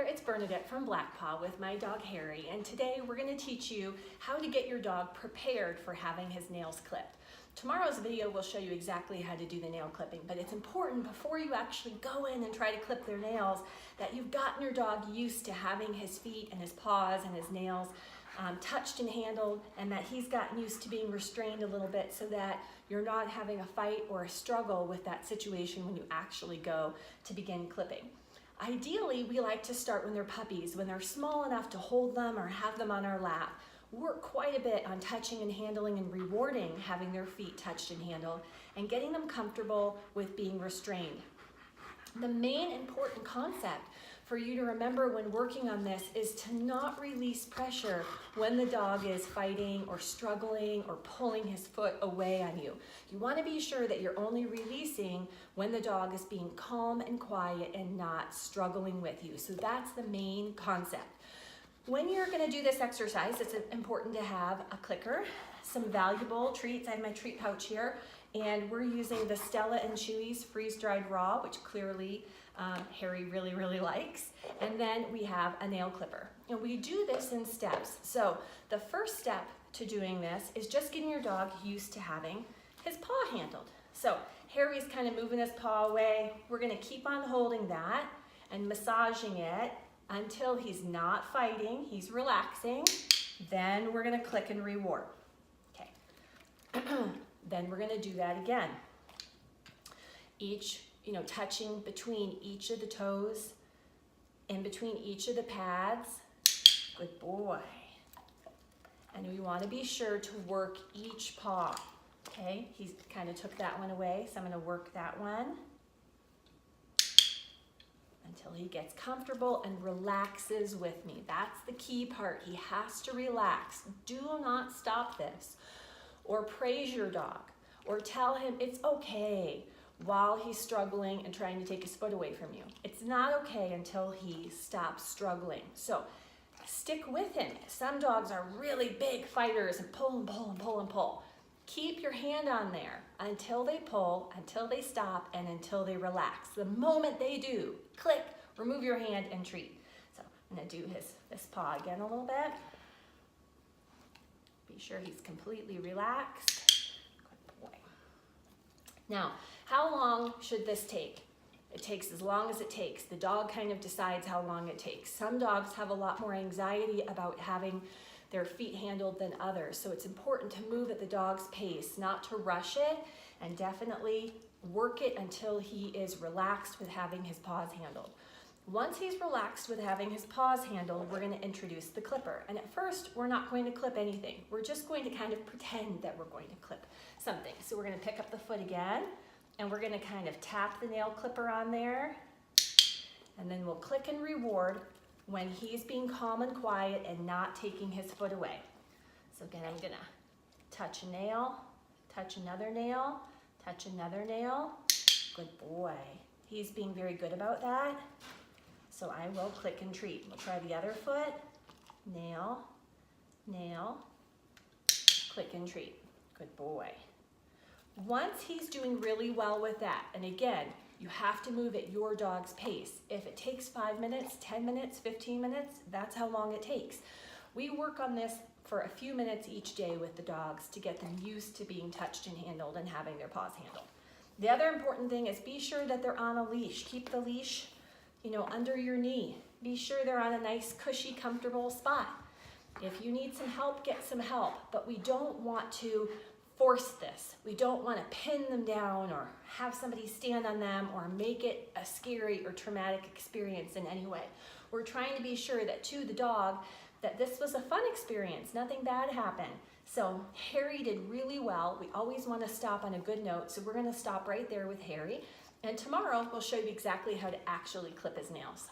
there, it's Bernadette from Black Paw with my dog Harry, and today we're going to teach you how to get your dog prepared for having his nails clipped. Tomorrow's video will show you exactly how to do the nail clipping, but it's important before you actually go in and try to clip their nails that you've gotten your dog used to having his feet and his paws and his nails touched and handled, and that he's gotten used to being restrained a little bit so that you're not having a fight or a struggle with that situation when you actually go to begin clipping. Ideally, we like to start when they're puppies, when they're small enough to hold them or have them on our lap. Work quite a bit on touching and handling and rewarding having their feet touched and handled and getting them comfortable with being restrained. The main important concept for you to remember when working on this is to not release pressure when the dog is fighting or struggling or pulling his foot away on you. You want to be sure that you're only releasing when the dog is being calm and quiet and not struggling with you. So that's the main concept. When you're going to do this exercise, it's important to have a clicker, some valuable treats. I have my treat pouch here, and we're using the Stella and Chewy's freeze-dried raw, which clearly Harry really likes. And then we have a nail clipper. And we do this in steps. So the first step to doing this is just getting your dog used to having his paw handled. So Harry's kind of moving his paw away. We're going to keep on holding that and massaging it until he's not fighting, he's relaxing. Then we're going to click and reward. Okay. Then we're going to do that again. Touching between each of the toes, in between each of the pads. Good boy. And we want to be sure to work each paw. Okay, he kind of took that one away, so I'm going to work that one until he gets comfortable and relaxes with me. That's the key part. He has to relax. Do not stop this, or praise your dog, or tell him it's okay while he's struggling and trying to take his foot away from you. It's not okay until he stops struggling. So stick with him. Some dogs are really big fighters and pull and pull and pull and pull. Keep your hand on there until they pull, until they stop, and until they relax. The moment they do, click, remove your hand and treat. So I'm gonna do this paw again a little bit. Be sure he's completely relaxed. Good boy. Now, how long should this take? It takes as long as it takes. The dog kind of decides how long it takes. Some dogs have a lot more anxiety about having their feet handled than others. So it's important to move at the dog's pace, not to rush it, and definitely work it until he is relaxed with having his paws handled. Once he's relaxed with having his paws handled, we're going to introduce the clipper. And at first, we're not going to clip anything. We're just going to kind of pretend that we're going to clip something. So we're going to pick up the foot again, and we're going to kind of tap the nail clipper on there, and then we'll click and reward when he's being calm and quiet and not taking his foot away. So again, I'm going to touch a nail, touch another nail, touch another nail. Good boy. He's being very good about that. So I will click and treat. We'll try the other foot. Nail, nail, click and treat. Good boy. Once he's doing really well with that, and again, you have to move at your dog's pace. If it takes 5 minutes, 10 minutes, 15 minutes, that's how long it takes. We work on this for a few minutes each day with the dogs to get them used to being touched and handled and having their paws handled. The other important thing is be sure that they're on a leash. Keep the leash, under your knee. Be sure they're on a nice, cushy, comfortable spot. If you need some help, get some help, but we don't want to force this. We don't want to pin them down or have somebody stand on them or make it a scary or traumatic experience in any way. We're trying to be sure that to the dog that this was a fun experience, nothing bad happened. So Harry did really well. We always want to stop on a good note, so we're going to stop right there with Harry. And tomorrow we'll show you exactly how to actually clip his nails.